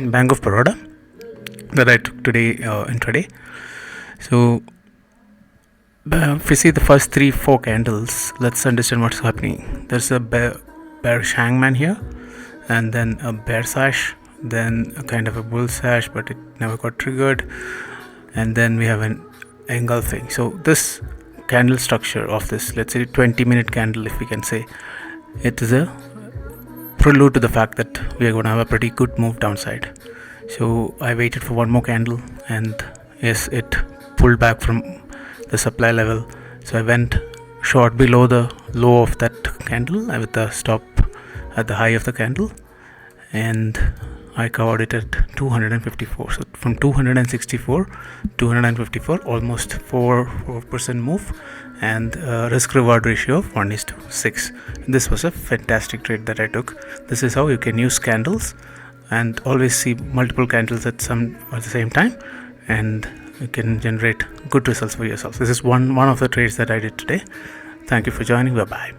Bank of Baroda that I took today intraday. So if we see the first 3-4 candles, let's understand what's happening. There's a bearish hangman here, and then a bear sash, then a kind of a bull sash, but it never got triggered, and then we have an engulfing. So this candle structure of this, let's say 20-minute candle, if we can say, it is a prelude to the fact that we are going to have a pretty good move downside. So I waited for one more candle, and yes, it pulled back from the supply level. So I went short below the low of that candle with the stop at the high of the candle, and I covered it at 254. So from 264 254, almost 4% move, and risk reward ratio of 1:6. This was a fantastic trade that I took. This is how you can use candles and always see multiple candles at the same time, and you can generate good results for yourself. This is one of the trades that I did today. Thank you for joining. Bye bye.